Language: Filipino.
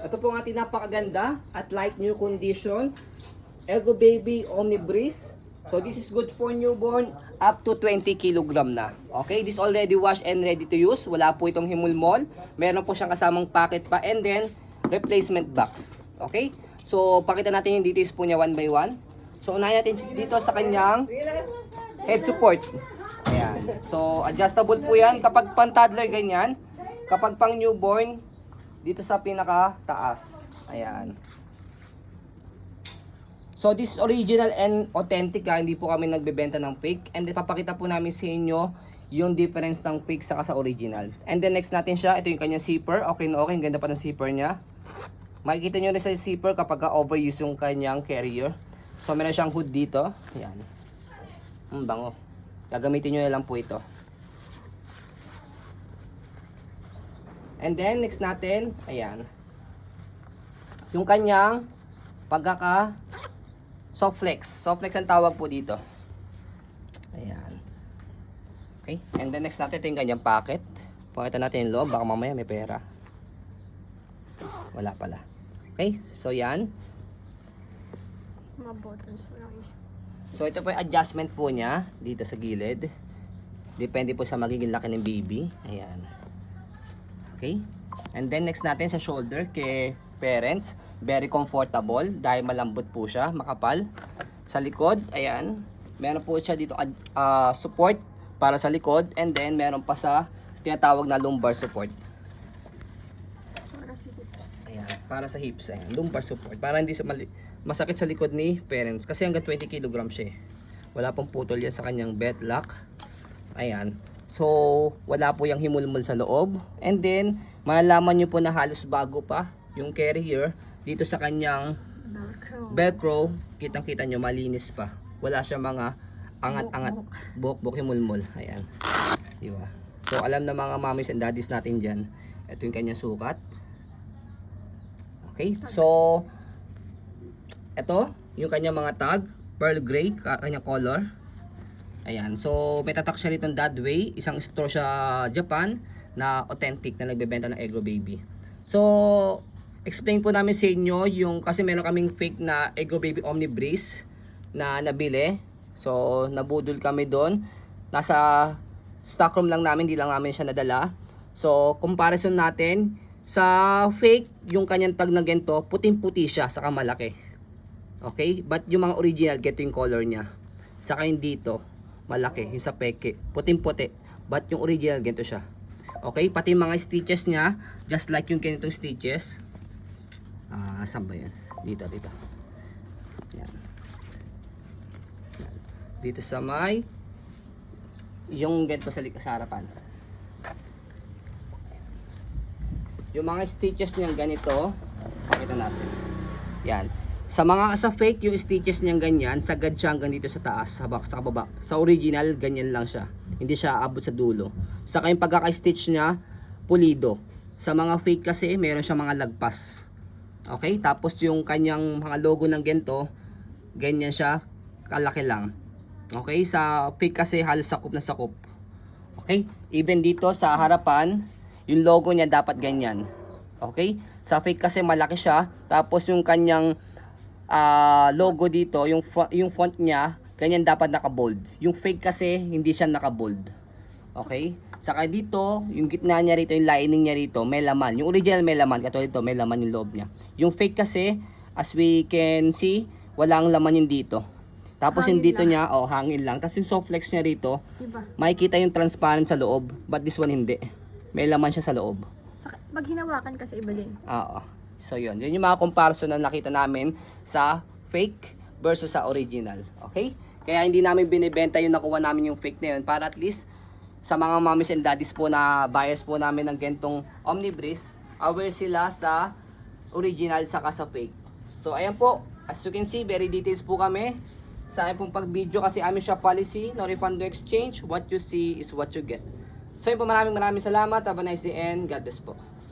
Ito po ang ating napakaganda at light new condition Ergo Baby Omni Breeze. So this is good for newborn up to 20 kilogram na. Okay, this already washed and ready to use. Wala po itong himulmol. Meron po siyang kasamang packet pa and then replacement box. Okay, so pakita natin yung details po niya one by one. So unahin natin dito sa kanyang head support. Ayan. So adjustable po yan kapag pang toddler ganyan. Kapag pang newborn, dito sa pinaka taas. Ayan. So this is original and authentic ha. Hindi po kami nagbebenta ng fake. And then papakita po namin sa inyo yung difference ng fake saka sa original. And then next natin siya. Ito yung kanyang zipper. Okay na okay. Ang ganda pa ng zipper niya. Makikita nyo rin sa zipper kapag overuse yung kanyang carrier. So meron siyang hood dito. Ayan. Bango. Gagamitin nyo na lang po ito. And then next natin. Ayan. Yung kanyang pagkaka soft flex. Soft flex ang tawag po dito. Ayan. Okay. And then next natin ito yung kanyang packet. Pakita natin yung loob. Baka mamaya may pera. Wala pala. Okay. So yan. So ito po yung adjustment po niya. Dito sa gilid. Depende po sa magiging laki ng baby. Ayan. Okay. And then next natin sa shoulder kay parents. Very comfortable dahil malambot po siya, makapal. Sa likod, ayan, meron po siya dito support para sa likod and then meron pa sa tinatawag na lumbar support. Ayan, para sa hips, ayan, lumbar support. Para hindi masakit sa likod ni parents kasi hanggang 20 kg siya. Wala pong putol yan sa kanyang belt lock. Ayan. So, wala po yung himulmul sa loob. And then, malalaman nyo po na halos bago pa yung carrier. Dito sa kanyang velcro, kitang-kita nyo, malinis pa. Wala siya mga angat-angat, buhok-buhok, himulmul. Ayan. Diba? So, alam na mga mommies and daddies natin dyan. Ito yung kanyang sukat. Okay. So, ito, yung kanyang mga tag. Pearl gray, kanyang color. Ayan. So, may tatak siya rito Dadway. Isang store sa Japan na authentic na nagbebenta ng Ergo Baby. So, explain po namin sa inyo yung kasi meron kaming fake na Ergo Baby Omni Breeze na nabili. So, nabudol kami doon. Nasa stockroom lang namin, hindi lang namin siya nadala. So, comparison natin sa fake, yung kanyang tag na ganito, puting-puti siya, saka malaki. Okay? But yung mga original, ganito yung color niya. Saka yung dito, malaki. Yung sa peke, puting-puti. But yung original, ganito siya. Okay? Pati mga stitches niya, just like yung ganitong stitches. Saan ba yan? Dito. Yan. Dito sa may yung ganito sa harapan. Yung mga stitches niyan ganito, pakita natin. Yan. Sa fake, yung stitches niyan ganyan, sagad siya hanggang dito sa taas, sa baba. Sa original, ganyan lang siya. Hindi siya abot sa dulo. Saka yung pagkaka-stitch niya, pulido. Sa mga fake kasi, meron siya mga lagpas. Okay, tapos yung kanyang mga logo ng gento, ganyan siya, kalaki lang. Okay, sa fake kasi halos sakop na sakop. Okay, even dito sa harapan, yung logo niya dapat ganyan. Okay, sa fake kasi malaki siya, tapos yung kanyang logo dito, yung font niya, ganyan dapat naka-bold. Yung fake kasi hindi siya naka-bold. Okay? Saka dito, yung gitna niya rito, yung lining niya rito, may laman. Yung original may laman, katulad dito, may laman yung loob niya. Yung fake kasi, as we can see, walang laman yung dito. Tapos yung dito niya, hangin lang. Tapos yung soft flex niya rito, makikita yung transparent sa loob, but this one hindi. May laman siya sa loob. Pag hinawakan kasi iba din. Oo. So yun yung mga comparison na nakita namin sa fake versus sa original. Okay? Kaya hindi namin binibenta yung nakuha namin yung fake na yun para at least sa mga mommies and daddies po na buyers po namin ng gentong Omni Breeze, aware sila sa original saka sa fake. So ayan po, as you can see, very details po kami sa aking pong pag-video kasi amin siya policy, no refund, no exchange. What you see is what you get. So yun po, maraming salamat. Have a nice day and God bless po.